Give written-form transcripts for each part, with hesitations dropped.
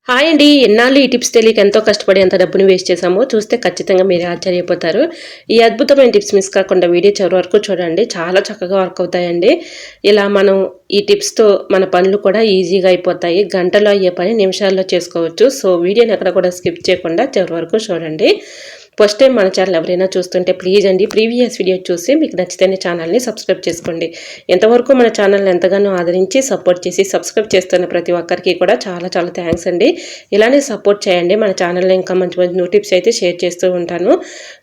Hi అండి. ఎన్నాళ్ళు ఈ టిప్స్ తెలియక ఎంతో కష్టపడి ఎంత డబ్బుని వేస్ట్ చేసామో చూస్తే ఖచ్చితంగా మీరే ఆశ్చర్యపోతారు. ఈ అద్భుతమైన టిప్స్ మిస్ కాకుండా వీడియో చివరి వరకు చూడండి. చాలా చక్కగా వర్క్ అవుతాయండి. ఇలా మనం ఈ టిప్స్‌తో మన పనులు కూడా ఈజీగా అయిపోతాయి. గంటలో అయ్యే పని నిమిషాల్లో చేసుకోవచ్చు. సో వీడియోని ఎక్కడ కూడా స్కిప్ చేయకుండా చివరి వరకు చూడండి. ఫస్ట్ టైం మన ఛానల్ ఎవరైనా చూస్తుంటే ప్లీజ్ అండి ప్రీవియస్ వీడియో చూసి మీకు నచ్చితేనే ఛానల్ని సబ్స్క్రైబ్ చేసుకోండి. ఎంతవరకు మన ఛానల్ని ఎంతగానో ఆదరించి సపోర్ట్ చేసి సబ్స్క్రైబ్ చేస్తున్న ప్రతి ఒక్కరికి కూడా చాలా చాలా థ్యాంక్స్ అండి. ఇలానే సపోర్ట్ చేయండి. మన ఛానల్లో ఇంకా మంచి మంచి న్యూ టిప్స్ అయితే షేర్ చేస్తూ ఉంటాను.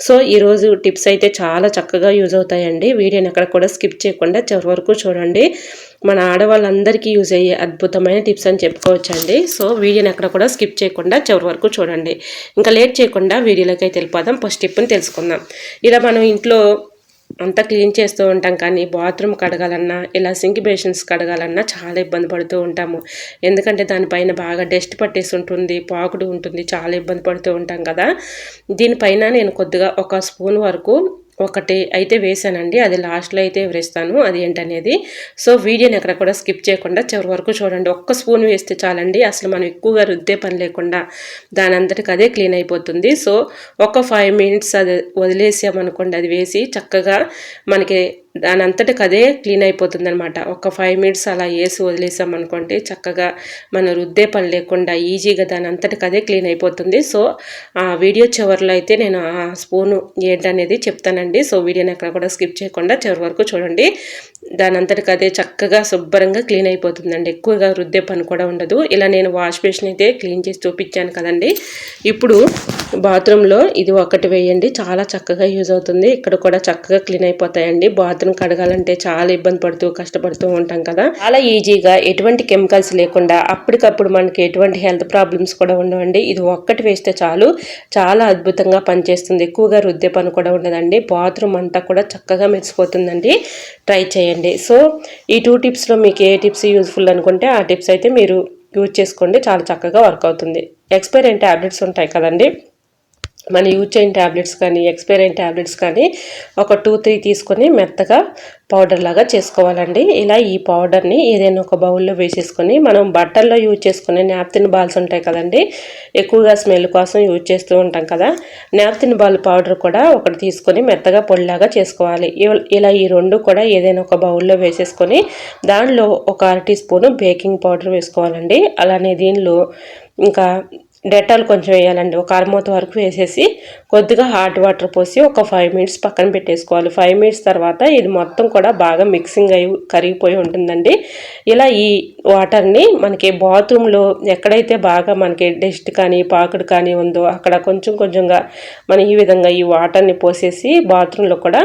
సో ఈరోజు టిప్స్ అయితే చాలా చక్కగా యూజ్ అవుతాయండి. వీడియోని ఎక్కడ కూడా స్కిప్ చేయకుండా చివరి వరకు చూడండి. మన ఆడవాళ్ళందరికీ యూజ్ అయ్యే అద్భుతమైన టిప్స్ అని చెప్పుకోవచ్చండి. సో వీడియోని ఎక్కడ కూడా స్కిప్ చేయకుండా చివరి వరకు చూడండి. ఇంకా లేట్ చేయకుండా వీడియోలోకి అయితే వెళ్ళిపోదాం. ఫస్ట్ టిప్ని తెలుసుకుందాం. ఇలా మనం ఇంట్లో అంతా క్లీన్ చేస్తూ ఉంటాం, కానీ బాత్రూమ్ కడగాలన్నా ఇలా సింక్ బేసిన్స్ కడగాలన్నా చాలా ఇబ్బంది పడుతూ ఉంటాము. ఎందుకంటే దానిపైన బాగా డస్ట్ పట్టేసి ఉంటుంది, పాకుడు ఉంటుంది, చాలా ఇబ్బంది పడుతూ ఉంటాం కదా. దీనిపైన నేను కొద్దిగా ఒక స్పూన్ వరకు ఒకటి అయితే వేసానండి. అది లాస్ట్లో అయితే వివరిస్తాను అది ఏంటనేది. సో వీడియోని ఎక్కడ కూడా స్కిప్ చేయకుండా చివరి వరకు చూడండి. ఒక్క స్పూన్ వేస్తే చాలండి. అసలు మనం ఎక్కువగా రుద్దే పని లేకుండా దాని అంతటికి అదే క్లీన్ అయిపోతుంది. సో ఒక 5 మినిట్స్ అది వదిలేసామనుకోండి, అది వేసి చక్కగా మనకి దాని అంతటికి అదే క్లీన్ అయిపోతుంది అనమాట. ఒక 5 మినిట్స్ అలా వేసి వదిలేసామనుకోండి, చక్కగా మన రుద్దే పని లేకుండా ఈజీగా దాని అంతటికి అదే క్లీన్ అయిపోతుంది. సో ఆ వీడియో చివరిలో అయితే నేను ఆ స్పూను ఏంటనేది చెప్తానండి. సో వీడియోని ఎక్కడ కూడా స్కిప్ చేయకుండా చివరి వరకు చూడండి. దాని అంతటికి అదే చక్కగా శుభ్రంగా క్లీన్ అయిపోతుందండి. ఎక్కువగా రుద్దే పని కూడా ఉండదు. ఇలా నేను వాష్ బేసిన్ అయితే క్లీన్ చేసి చూపించాను కదండి. ఇప్పుడు బాత్రూంలో ఇది ఒకటి వేయండి, చాలా చక్కగా యూజ్ అవుతుంది. ఇక్కడ కూడా చక్కగా క్లీన్ అయిపోతాయండి. బాత్రూమ్ కడగాలంటే చాలా ఇబ్బంది పడుతూ కష్టపడుతూ ఉంటాం కదా. చాలా ఈజీగా ఎటువంటి కెమికల్స్ లేకుండా అప్పటికప్పుడు మనకి ఎటువంటి హెల్త్ ప్రాబ్లమ్స్ కూడా ఉండవండి. ఇది ఒక్కటి వేస్తే చాలు, చాలా అద్భుతంగా పనిచేస్తుంది. ఎక్కువగా రుద్దే పని కూడా ఉండదండి. బాత్రూమ్ అంతా కూడా చక్కగా మెరిసిపోతుందండి. ట్రై చేయండి. సో ఈ 2 టిప్స్లో మీకు ఏ టిప్స్ యూజ్ఫుల్ అనుకుంటే ఆ టిప్స్ అయితే మీరు యూజ్ చేసుకోండి. చాలా చక్కగా వర్క్ అవుతుంది. ఎక్స్పైర్ అయిన ట్యాబ్లెట్స్ ఉంటాయి కదండి, మన యూజ్ చేయని ట్యాబ్లెట్స్ కానీ ఎక్స్పైర్ అయిన ట్యాబ్లెట్స్ కానీ ఒక 2-3 తీసుకొని మెత్తగా పౌడర్ లాగా చేసుకోవాలండి. ఇలా ఈ పౌడర్ని ఏదైనా ఒక బౌల్లో వేసేసుకొని మనం బట్టల్లో యూజ్ చేసుకునే నాప్కిన్ బాల్స్ ఉంటాయి కదండి, ఎక్కువగా స్మెల్ కోసం యూజ్ చేస్తూ ఉంటాం కదా. నాప్కిన్ బాల్ పౌడర్ కూడా ఒకటి తీసుకొని మెత్తగా పొడిలాగా చేసుకోవాలి. ఇలా ఈ 2 కూడా ఏదైనా ఒక బౌల్లో వేసేసుకొని దానిలో ఒక 1/2 టీ స్పూను బేకింగ్ పౌడర్ వేసుకోవాలండి. అలానే దీనిలో ఇంకా డెటాల్ కొంచెం వేయాలండి. ఒక అరమూత వరకు వేసేసి కొద్దిగా హాట్ వాటర్ పోసి ఒక 5 మినిట్స్ పక్కన పెట్టేసుకోవాలి. 5 మినిట్స్ తర్వాత ఇది మొత్తం కూడా బాగా మిక్సింగ్ అయ్యి కరిగిపోయి ఉంటుందండి. ఇలా ఈ వాటర్ని మనకి బాత్రూంలో ఎక్కడైతే బాగా మనకి డస్ట్ కానీ పాకుడు కానీ ఉందో అక్కడ కొంచెం కొంచెంగా మనం ఈ విధంగా ఈ వాటర్ని పోసేసి బాత్రూంలో కూడా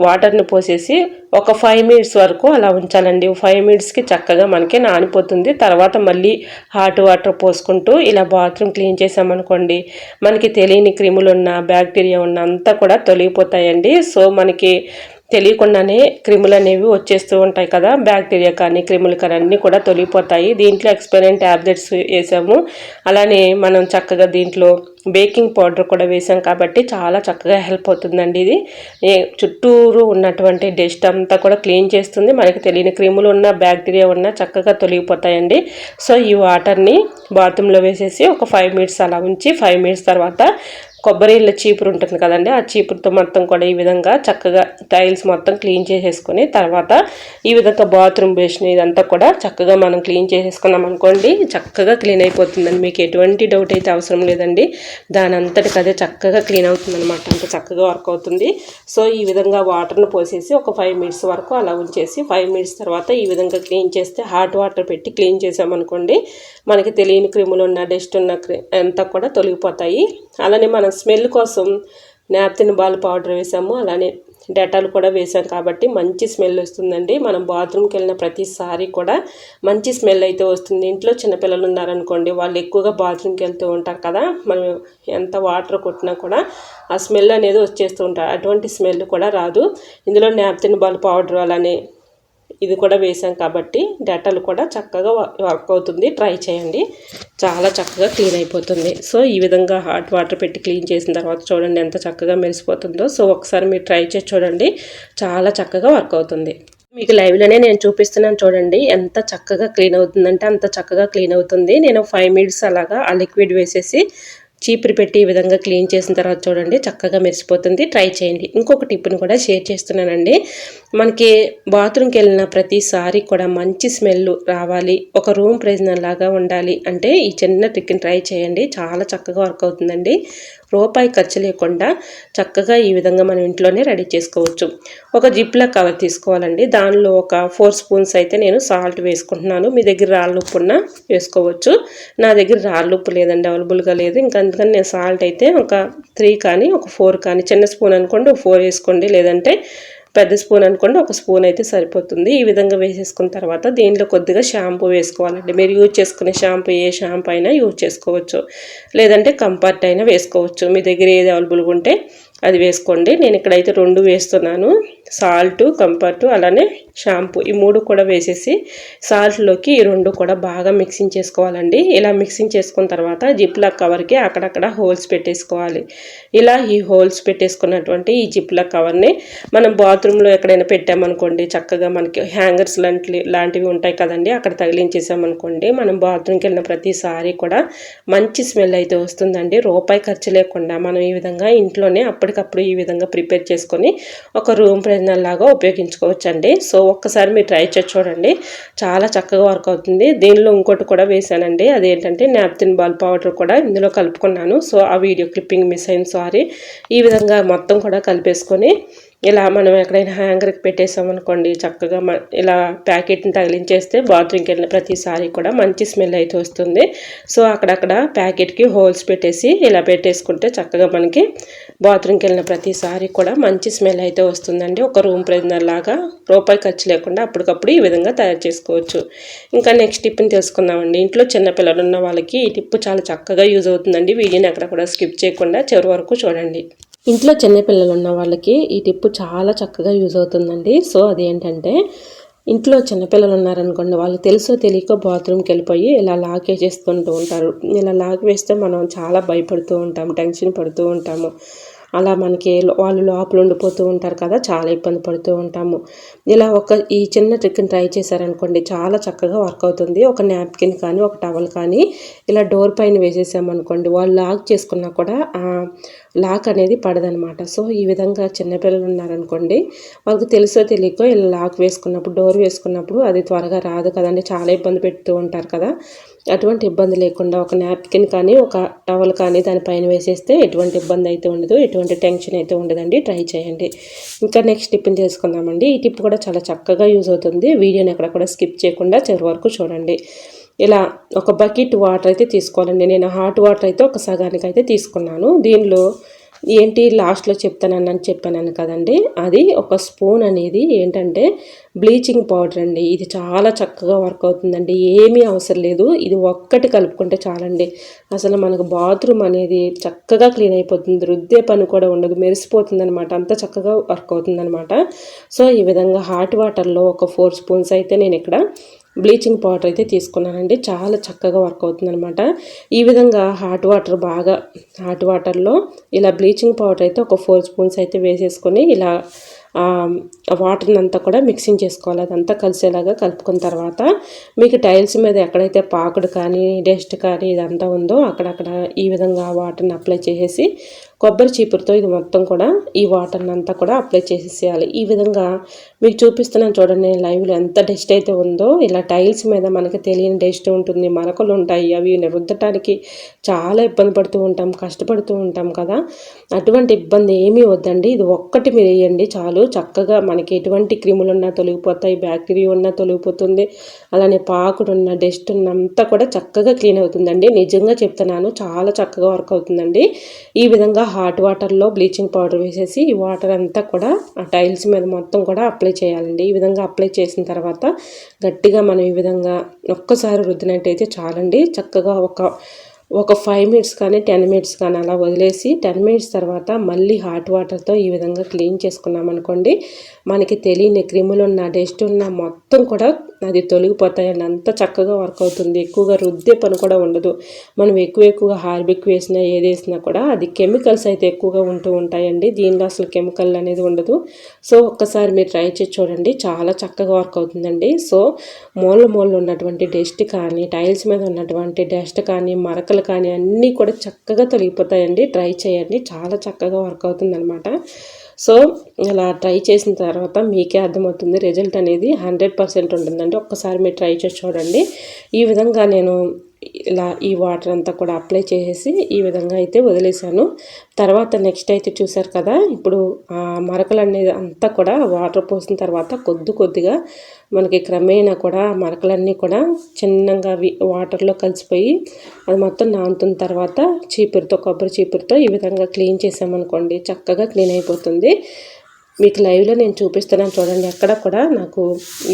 వాటర్ని పోసేసి ఒక 5 మినిట్స్ వరకు అలా ఉంచాలండి. 5 మినిట్స్కి చక్కగా మనకి నానిపోతుంది. తర్వాత మళ్ళీ హాట్ వాటర్ పోసుకుంటూ ఇలా బాత్రూమ్ క్లీన్ చేసామనుకోండి, మనకి తెలియని క్రిములు ఉన్న బ్యాక్టీరియా ఉన్న అంతా కూడా తొలగిపోతాయండి. సో మనకి తెలియకుండానే క్రిములు అనేవి వచ్చేస్తూ ఉంటాయి కదా, బ్యాక్టీరియా కానీ క్రిములు కానీ అన్నీ కూడా తొలగిపోతాయి. దీంట్లో ఎక్స్పైరెంట్ ట్యాబ్లెట్స్ వేసాము, అలానే మనం చక్కగా దీంట్లో బేకింగ్ పౌడర్ కూడా వేసాం కాబట్టి చాలా చక్కగా హెల్ప్ అవుతుందండి. ఇది చుట్టూరు ఉన్నటువంటి డస్ట్ అంతా కూడా క్లీన్ చేస్తుంది. మనకి తెలియని క్రిములు ఉన్న బ్యాక్టీరియా ఉన్న చక్కగా తొలగిపోతాయండి. సో ఈ వాటర్ని బాత్రూంలో వేసేసి ఒక 5 మినిట్స్ అలా ఉంచి 5 మినిట్స్ తర్వాత కొబ్బరి ఇళ్ళ చీపురు ఉంటుంది కదండి, ఆ చీపురుతో మొత్తం కూడా ఈ విధంగా చక్కగా టైల్స్ మొత్తం క్లీన్ చేసేసుకొని తర్వాత ఈ విధంగా బాత్రూమ్ బేసిన్ ఇదంతా కూడా చక్కగా మనం క్లీన్ చేసేసుకున్నాం అనుకోండి, చక్కగా క్లీన్ అయిపోతుందండి. మీకు ఎటువంటి డౌట్ అయితే అవసరం లేదండి. దాని అంతటికి అదే చక్కగా క్లీన్ అవుతుంది అనమాట. అంత చక్కగా వర్క్ అవుతుంది. సో ఈ విధంగా వాటర్ను పోసేసి ఒక 5 మినిట్స్ వరకు అలా ఉంచేసి 5 మినిట్స్ తర్వాత ఈ విధంగా క్లీన్ చేస్తే హాట్ వాటర్ పెట్టి క్లీన్ చేసామనుకోండి, మనకి తెలియని క్రిములు ఉన్న డస్ట్ ఉన్న అంతా కూడా తొలగిపోతాయి. అలానే మనం స్మెల్ కోసం నాప్కిన్ బాల్ పౌడర్ వేసాము, అలానే డెటాల్ కూడా వేసాం కాబట్టి మంచి స్మెల్ వస్తుందండి. మనం బాత్రూమ్కి వెళ్ళిన ప్రతిసారి కూడా మంచి స్మెల్ అయితే వస్తుంది. ఇంట్లో చిన్నపిల్లలు ఉన్నారనుకోండి, వాళ్ళు ఎక్కువగా బాత్రూమ్కి వెళ్తూ ఉంటారు కదా, మనం ఎంత వాటర్ కొట్టినా కూడా ఆ స్మెల్ అనేది వచ్చేస్తూ ఉంటారు. అటువంటి స్మెల్ కూడా రాదు. ఇందులో నాప్కిన్ బాల్ పౌడర్ అలానే ఇది కూడా వేసాం కాబట్టి డెటాల్ కూడా చక్కగా వర్క్ అవుతుంది. ట్రై చేయండి, చాలా చక్కగా క్లీన్ అయిపోతుంది. సో ఈ విధంగా హాట్ వాటర్ పెట్టి క్లీన్ చేసిన తర్వాత చూడండి ఎంత చక్కగా మెరిసిపోతుందో. సో ఒకసారి మీరు ట్రై చేసి చూడండి, చాలా చక్కగా వర్క్ అవుతుంది. మీకు లైవ్లోనే నేను చూపిస్తున్నాను చూడండి, ఎంత చక్కగా క్లీన్ అవుతుందంటే అంత చక్కగా క్లీన్ అవుతుంది. నేను 5 మినిట్స్ అలాగా ఆ లిక్విడ్ వేసేసి చీపురు పెట్టి ఈ విధంగా క్లీన్ చేసిన తర్వాత చూడండి చక్కగా మెరిసిపోతుంది. ట్రై చేయండి. ఇంకొక టిప్ని కూడా షేర్ చేస్తున్నానండి. మనకి బాత్రూమ్కి వెళ్ళిన ప్రతిసారి కూడా మంచి స్మెల్ రావాలి, ఒక రూమ్ ప్రెజనర్ లాగా ఉండాలి అంటే ఈ చిన్న ట్రిక్ని ట్రై చేయండి. చాలా చక్కగా వర్క్ అవుతుందండి. రూపాయి ఖర్చు లేకుండా చక్కగా ఈ విధంగా మనం ఇంట్లోనే రెడీ చేసుకోవచ్చు. ఒక జిప్లా కవర్ తీసుకోవాలండి. దానిలో ఒక 4 స్పూన్స్ అయితే నేను సాల్ట్ వేసుకుంటున్నాను. మీ దగ్గర రాళ్ళ ఉప్పు ఉన్నా వేసుకోవచ్చు. నా దగ్గర రాళ్ళ ఉప్పు లేదండి, అవైలబుల్గా లేదు. ఇంకా అందుకని నేను సాల్ట్ అయితే ఒక 3 కానీ ఒక 4 కానీ, చిన్న స్పూన్ అనుకోండి ఒక 4 వేసుకోండి, లేదంటే పెద్ద స్పూన్ అనుకోండి ఒక స్పూన్ అయితే సరిపోతుంది. ఈ విధంగా వేసేసుకున్న తర్వాత దీంట్లో కొద్దిగా షాంపూ వేసుకోవాలండి. మీరు యూజ్ చేసుకునే షాంపూ ఏ షాంపూ అయినా యూజ్ చేసుకోవచ్చు, లేదంటే కంఫర్ట్ అయినా వేసుకోవచ్చు. మీ దగ్గర ఏది అవైలబుల్గా ఉంటే అది వేసుకోండి. నేను ఇక్కడైతే 2 వేస్తున్నాను, సాల్ట్, కంఫర్ట్ అలానే షాంపూ, ఈ 3 కూడా వేసేసి సాల్ట్లోకి ఈ 2 కూడా బాగా మిక్సింగ్ చేసుకోవాలండి. ఇలా మిక్సింగ్ చేసుకున్న తర్వాత జిప్లా కవర్కి అక్కడక్కడ హోల్స్ పెట్టేసుకోవాలి. ఇలా ఈ హోల్స్ పెట్టేసుకున్నటువంటి ఈ జిప్లా కవర్ని మనం బాత్రూంలో ఎక్కడైనా పెట్టామనుకోండి, చక్కగా మనకి హ్యాంగర్స్ లాంటివి ఉంటాయి కదండి, అక్కడ తగిలించేసామనుకోండి, మనం బాత్రూమ్కి వెళ్ళిన ప్రతిసారి కూడా మంచి స్మెల్ అయితే వస్తుందండి. రూపాయి ఖర్చు లేకుండా మనం ఈ విధంగా ఇంట్లోనే అప్పటికప్పుడు ఈ విధంగా ప్రిపేర్ చేసుకొని ఒక రూమ్ ఫ్రెషనర్ లాగా ఉపయోగించుకోవచ్చండి. సో ఒక్కసారి మీరు ట్రై చేసి చూడండి, చాలా చక్కగా వర్క్ అవుతుంది. దీనిలో ఇంకోటి కూడా వేసానండి, అదేంటంటే నాప్కిన్ బాల్ పౌడర్ కూడా ఇందులో కలుపుకున్నాను. సో ఆ వీడియో క్లిప్పింగ్ మిస్ అయింది, సారీ. ఈ విధంగా మొత్తం కూడా కలిపేసుకొని ఇలా మనం ఎక్కడైనా హ్యాంగర్కి పెట్టేసామనుకోండి, చక్కగా ఇలా ప్యాకెట్ని తగిలించేస్తే బాత్రూమ్కి వెళ్ళిన ప్రతిసారి కూడా మంచి స్మెల్ అయితే వస్తుంది. సో అక్కడక్కడ ప్యాకెట్కి హోల్స్ పెట్టేసి ఇలా పెట్టేసుకుంటే చక్కగా మనకి బాత్రూమ్కి వెళ్ళిన ప్రతిసారి కూడా మంచి స్మెల్ అయితే వస్తుందండి. ఒక రూమ్ ఫ్రెషనర్ లాగా రూపాయి ఖర్చు లేకుండా అప్పటికప్పుడు ఈ విధంగా తయారు చేసుకోవచ్చు. ఇంకా నెక్స్ట్ టిప్ని తెలుసుకుందామండి. ఇంట్లో చిన్నపిల్లలు ఉన్న వాళ్ళకి ఈ టిప్ చాలా చక్కగా యూజ్ అవుతుందండి. వీడియోని అక్కడ కూడా స్కిప్ చేయకుండా చివరి వరకు చూడండి. ఇంట్లో చిన్నపిల్లలు ఉన్న వాళ్ళకి ఈ టిప్ చాలా చక్కగా యూజ్ అవుతుందండి. సో అదేంటంటే, ఇంట్లో చిన్నపిల్లలు ఉన్నారనుకోండి, వాళ్ళు తెలుసో తెలియకో బాత్రూమ్కి వెళ్ళిపోయి ఇలా లాక్ వేసేస్తుంటూ ఉంటారు. ఇలా లాక్ వేస్తే మనం చాలా భయపడుతూ ఉంటాము, టెన్షన్ పడుతూ ఉంటాము. అలా మనకి వాళ్ళు లోపల ఉండిపోతూ ఉంటారు కదా, చాలా ఇబ్బంది పడుతూ ఉంటాము. ఇలా ఈ చిన్న ట్రిక్ని ట్రై చేశారనుకోండి, చాలా చక్కగా వర్క్ అవుతుంది. ఒక నాప్కిన్ కానీ ఒక టవల్ కానీ ఇలా డోర్ పైన వేసేసామనుకోండి, వాళ్ళు లాక్ చేసుకున్నా కూడా లాక్ అనేది పడదనమాట. సో ఈ విధంగా చిన్నపిల్లలు ఉన్నారనుకోండి, వాళ్ళకి తెలుసో తెలియకో ఇలా లాక్ వేసుకున్నప్పుడు, డోర్ వేసుకున్నప్పుడు అది త్వరగా రాదు కదండి, చాలా ఇబ్బంది పెడుతూ ఉంటారు కదా. అటువంటి ఇబ్బంది లేకుండా ఒక నాప్కిన్ కానీ ఒక టవల్ కానీ దానిపైన వేసేస్తే ఎటువంటి ఇబ్బంది అయితే ఉండదు, ఎటువంటి టెన్షన్ అయితే ఉండదండి. ట్రై చేయండి. ఇంకా నెక్స్ట్ టిప్ని తెలుసుకుందామండి. ఈ టిప్ కూడా చాలా చక్కగా యూజ్ అవుతుంది. వీడియోని ఎక్కడ కూడా స్కిప్ చేయకుండా చివరి వరకు చూడండి. ఇలా ఒక బకెట్ వాటర్ అయితే తీసుకోవాలండి. నేను హాట్ వాటర్ అయితే ఒక సగానికి అయితే తీసుకున్నాను. దీనిలో ఏంటి లాస్ట్లో చెప్తానని చెప్పాను కదండి, అది ఒక స్పూన్ అనేది ఏంటంటే బ్లీచింగ్ పౌడర్ అండి. ఇది చాలా చక్కగా వర్క్ అవుతుందండి. ఏమీ అవసరం లేదు, ఇది ఒక్కటి కలుపుకుంటే చాలండి. అసలు మనకు బాత్రూమ్ అనేది చక్కగా క్లీన్ అయిపోతుంది, రుద్దే పని కూడా ఉండదు, మెరిసిపోతుంది అనమాట, అంత చక్కగా వర్క్ అవుతుంది అనమాట. సో ఈ విధంగా హాట్ వాటర్లో ఒక 4 స్పూన్స్ అయితే నేను ఇక్కడ బ్లీచింగ్ పౌడర్ అయితే తీసుకున్నానండి. చాలా చక్కగా వర్క్ అవుతుంది అనమాట. ఈ విధంగా హాట్ వాటర్లో ఇలా బ్లీచింగ్ పౌడర్ అయితే ఒక 4 స్పూన్స్ అయితే వేసేసుకొని ఇలా వాటర్ని అంతా కూడా మిక్సింగ్ చేసుకోవాలి. అదంతా కలిసేలాగా కలుపుకున్న తర్వాత మీకు టైల్స్ మీద ఎక్కడైతే పాకుడు కానీ డస్ట్ కానీ ఇదంతా ఉందో అక్కడక్కడ ఈ విధంగా వాటర్ని అప్లై చేసేసి కొబ్బరి చీపురుతో ఇది మొత్తం కూడా ఈ వాటర్ని అంతా కూడా అప్లై చేసేసేయాలి. ఈ విధంగా మీకు చూపిస్తున్నాను చూడండి, లైవ్లో ఎంత డస్ట్ అయితే ఉందో. ఇలా టైల్స్ మీద మనకి తెలియని డస్ట్ ఉంటుంది, మరకలు ఉంటాయి, అవి రుద్దటానికి చాలా ఇబ్బంది పడుతూ ఉంటాం, కష్టపడుతూ ఉంటాం కదా. అటువంటి ఇబ్బంది ఏమీ వద్దండి, ఇది ఒక్కటి మీరు వేయండి చాలు. చక్కగా మనకి ఎటువంటి క్రిములు ఉన్నా తొలగిపోతాయి, బ్యాక్టీరియా ఉన్నా తొలగిపోతుంది, అలానే పాకుడు ఉన్న డస్ట్ ఉన్నంతా కూడా చక్కగా క్లీన్ అవుతుందండి. నిజంగా చెప్తున్నాను, చాలా చక్కగా వర్క్ అవుతుందండి. ఈ విధంగా హాట్ వాటర్లో బ్లీచింగ్ పౌడర్ వేసేసి ఈ వాటర్ అంతా కూడా ఆ టైల్స్ మీద మొత్తం కూడా అప్లై చేయాలండి. ఈ విధంగా అప్లై చేసిన తర్వాత గట్టిగా మనం ఈ విధంగా ఒక్కసారి రుద్దినట్టయితే చాలండి. చక్కగా ఒక 5 మినిట్స్ కానీ 10 మినిట్స్ కానీ అలా వదిలేసి 10 మినిట్స్ తర్వాత మళ్ళీ హాట్ వాటర్తో ఈ విధంగా క్లీన్ చేసుకున్నాం అనుకోండి, మనకి తెలియని క్రిములున్న డస్ట్ ఉన్న మొత్తం కూడా అది తొలగిపోతాయండి. అంత చక్కగా వర్క్ అవుతుంది. ఎక్కువగా రుద్దే పని కూడా ఉండదు. మనం ఎక్కువగా హార్బిక్ వేసినా ఏది వేసినా కూడా అది కెమికల్స్ అయితే ఎక్కువగా ఉంటూ ఉంటాయండి. దీనిలో అసలు కెమికల్ అనేది ఉండదు. సో ఒక్కసారి మీరు ట్రై చేసి చూడండి, చాలా చక్కగా వర్క్ అవుతుందండి. సో మూల ఉన్నటువంటి డస్ట్ కానీ, టైల్స్ మీద ఉన్నటువంటి డస్ట్ కానీ, మరకలు కానీ అన్నీ కూడా చక్కగా తొలగిపోతాయండి. ట్రై చేయండి, చాలా చక్కగా వర్క్ అవుతుందన్నమాట. సో ఇలా ట్రై చేసిన తర్వాత మీకే అర్థమవుతుంది, రిజల్ట్ అనేది 100% ఉంటుందండి. ఒక్కసారి మీరు ట్రై చేసి చూడండి. ఈ విధంగా నేను ఇలా ఈ వాటర్ అంతా కూడా అప్లై చేసేసి ఈ విధంగా అయితే వదిలేసాను. తర్వాత నెక్స్ట్ అయితే చూసారు కదా, ఇప్పుడు ఆ మరకలు అనేది అంతా కూడా వాటర్ పోసిన తర్వాత కొద్దిగా మనకి క్రమేణా కూడా మరకలన్నీ కూడా చిన్నగా వాటర్లో కలిసిపోయి అది మొత్తం నానుతున్న తర్వాత కొబ్బరి చీపురుతో ఈ విధంగా క్లీన్ చేసామనుకోండి, చక్కగా క్లీన్ అయిపోతుంది. మీకు లైవ్లో నేను చూపిస్తున్నాను చూడండి, ఎక్కడ కూడా నాకు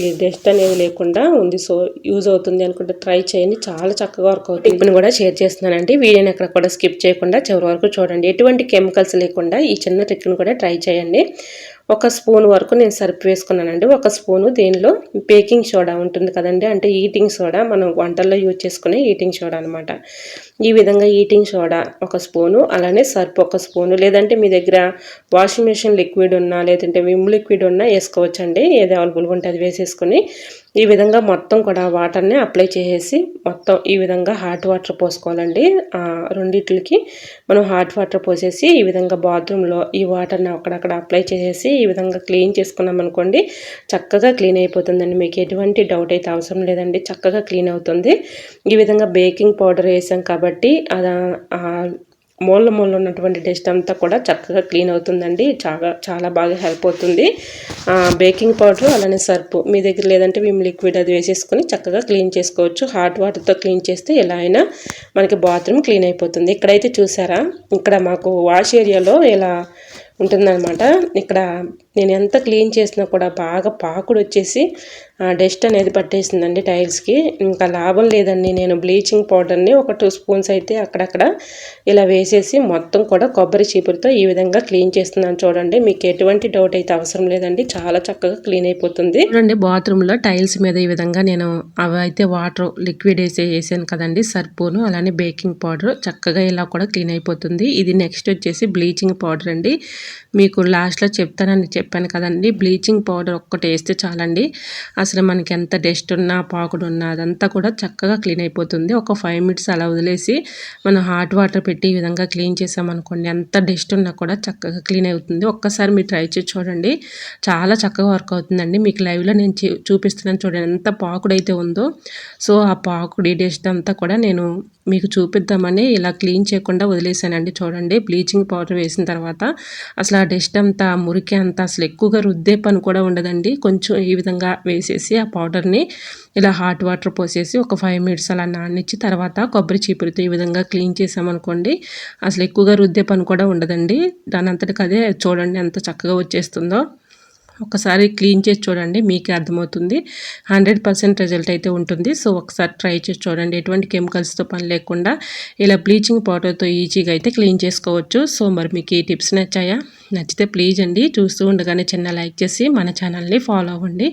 ఈ డస్ట్ అనేది లేకుండా ఉంది. సో యూజ్ అవుతుంది అనుకుంటే ట్రై చేయండి, చాలా చక్కగా వర్క్ అవుతుంది. టిప్ని కూడా షేర్ చేస్తున్నానండి. వీడియోని ఎక్కడ కూడా స్కిప్ చేయకుండా చివరి వరకు చూడండి. ఎటువంటి కెమికల్స్ లేకుండా ఈ చిన్న ట్రిక్ని కూడా ట్రై చేయండి. ఒక స్పూన్ వరకు నేను సర్ఫ్ వేసుకున్నానండి. ఒక స్పూను దీనిలో బేకింగ్ సోడా ఉంటుంది కదండి, అంటే ఈటింగ్ సోడా, మనం వంటల్లో యూజ్ చేసుకునే ఈటింగ్ సోడా అనమాట. ఈ విధంగా ఈటింగ్ సోడా ఒక స్పూను, అలానే సర్ఫ్ ఒక స్పూను, లేదంటే మీ దగ్గర వాషింగ్ మెషిన్ లిక్విడ్ ఉన్నా లేదంటే విమ్ లిక్విడ్ ఉన్నా వేసుకోవచ్చండి. ఏది అవైలబుల్గా ఉంటే అది వేసేసుకొని ఈ విధంగా మొత్తం కూడా వాటర్ని అప్లై చేసేసి మొత్తం ఈ విధంగా హాట్ వాటర్ పోసుకోవాలండి. రెండిట్లకి మనం హాట్ వాటర్ పోసేసి ఈ విధంగా బాత్రూంలో ఈ వాటర్ని అక్కడక్కడ అప్లై చేసేసి ఈ విధంగా క్లీన్ చేసుకున్నాం అనుకోండి, చక్కగా క్లీన్ అయిపోతుందండి. మీకు ఎటువంటి డౌట్ అయితే అవసరం లేదండి, చక్కగా క్లీన్ అవుతుంది. ఈ విధంగా బేకింగ్ పౌడర్ వేసాం కాబట్టి మూల ఉన్నటువంటి డస్ట్ అంతా కూడా చక్కగా క్లీన్ అవుతుందండి. చాలా బాగా హెల్ప్ అవుతుంది. బేకింగ్ పౌడర్ అలానే సర్పు మీ దగ్గర లేదంటే విమ్ లిక్విడ్ అది వేసేసుకొని చక్కగా క్లీన్ చేసుకోవచ్చు. హాట్ వాటర్తో క్లీన్ చేస్తే ఎలా అయినా మనకి బాత్రూమ్ క్లీన్ అయిపోతుంది. ఇక్కడైతే చూసారా, ఇక్కడ మాకు వాష్ ఏరియాలో ఇలా ఉంటుందన్నమాట. ఇక్కడ నేను ఎంత క్లీన్ చేసినా కూడా బాగా పాకుడు వచ్చేసి డస్ట్ అనేది పట్టేసిందండి టైల్స్కి. ఇంకా లాభం లేదండి, నేను బ్లీచింగ్ పౌడర్ని ఒక 2 స్పూన్స్ అయితే అక్కడక్కడ ఇలా వేసేసి మొత్తం కూడా కొబ్బరి చీపురుతో ఈ విధంగా క్లీన్ చేస్తున్నాను చూడండి. మీకు ఎటువంటి డౌట్ అయితే అవసరం లేదండి, చాలా చక్కగా క్లీన్ అయిపోతుంది. చూడండి, బాత్రూంలో టైల్స్ మీద ఈ విధంగా నేను అవి అయితే వాటర్ లిక్విడ్ వేసాను కదండి, సర్పును అలానే బేకింగ్ పౌడర్, చక్కగా ఇలా కూడా క్లీన్ అయిపోతుంది. ఇది నెక్స్ట్ వచ్చేసి బ్లీచింగ్ పౌడర్ అండి. మీకు లాస్ట్లో చెప్తానని చెప్పాను కదండి, బ్లీచింగ్ పౌడర్ ఒక్కటి వేస్తే చాలండి, అసలు మనకి ఎంత డస్ట్ ఉన్నా పాకుడు ఉన్నా అదంతా కూడా చక్కగా క్లీన్ అయిపోతుంది. ఒక 5 మినిట్స్ అలా వదిలేసి మనం హాట్ వాటర్ పెట్టి ఈ విధంగా క్లీన్ చేసామనుకోండి, ఎంత డస్ట్ ఉన్నా కూడా చక్కగా క్లీన్ అవుతుంది. ఒక్కసారి మీరు ట్రై చేసి చూడండి, చాలా చక్కగా వర్క్ అవుతుందండి. మీకు లైవ్లో నేను చూపిస్తున్నాను చూడండి, ఎంత పాకుడు అయితే ఉందో. సో ఆ పాకుడి డస్ట్ అంతా కూడా నేను మీకు చూపిద్దామని ఇలా క్లీన్ చేయకుండా వదిలేసానండి. చూడండి, బ్లీచింగ్ పౌడర్ వేసిన తర్వాత అసలు ఆ డస్ట్ అంతా మురికి అంతా అసలు ఎక్కువగా రుద్దే పని కూడా ఉండదండి. కొంచెం ఈ విధంగా వేసేసి ఆ పౌడర్ని ఇలా హాట్ వాటర్ పోసేసి ఒక 5 మినిట్స్ అలా నాననిచ్చి తర్వాత కొబ్బరి చీపురుతో ఈ విధంగా క్లీన్ చేసామనుకోండి, అసలు ఎక్కువగా రుద్దే పని కూడా ఉండదండి. దాని అంతటికి అదే చూడండి ఎంత చక్కగా వచ్చేస్తుందో. ఒకసారి క్లీన్ చేసి చూడండి, మీకే అర్థమవుతుంది. 100% రిజల్ట్ అయితే ఉంటుంది. సో ఒకసారి ట్రై చేసి చూడండి, ఎటువంటి కెమికల్స్తో పని లేకుండా ఇలా బ్లీచింగ్ పౌడర్తో ఈజీగా అయితే క్లీన్ చేసుకోవచ్చు. సో మరి మీకు ఈ టిప్స్ నచ్చాయా? నచ్చితే ప్లీజ్ అండి, చూస్తూ ఉండగానే చిన్న లైక్ చేసి మన ఛానల్ని ఫాలో అవ్వండి.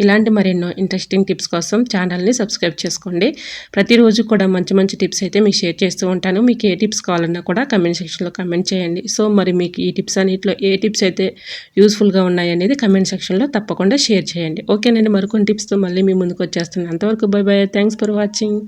ఇలాంటి మరెన్నో ఇంట్రెస్టింగ్ టిప్స్ కోసం ఛానల్ని సబ్స్క్రైబ్ చేసుకోండి. ప్రతిరోజు కూడా మంచి టిప్స్ అయితే మీకు షేర్ చేస్తూ ఉంటాను. మీకు ఏ టిప్స్ కావాలన్నా కూడా కమెంట్ సెక్షన్లో కమెంట్ చేయండి. సో మరి మీకు ఈ టిప్స్ అన్నింటిలో ఏ టిప్స్ అయితే యూస్ఫుల్గా ఉన్నాయి అనేది కమెంట్ సెక్షన్లో తప్పకుండా షేర్ చేయండి. ఓకేనండి, మరికొన్ని టిప్స్తో మళ్ళీ మీ ముందుకు వచ్చేస్తున్నాను. అంతవరకు by by, thanks for watching.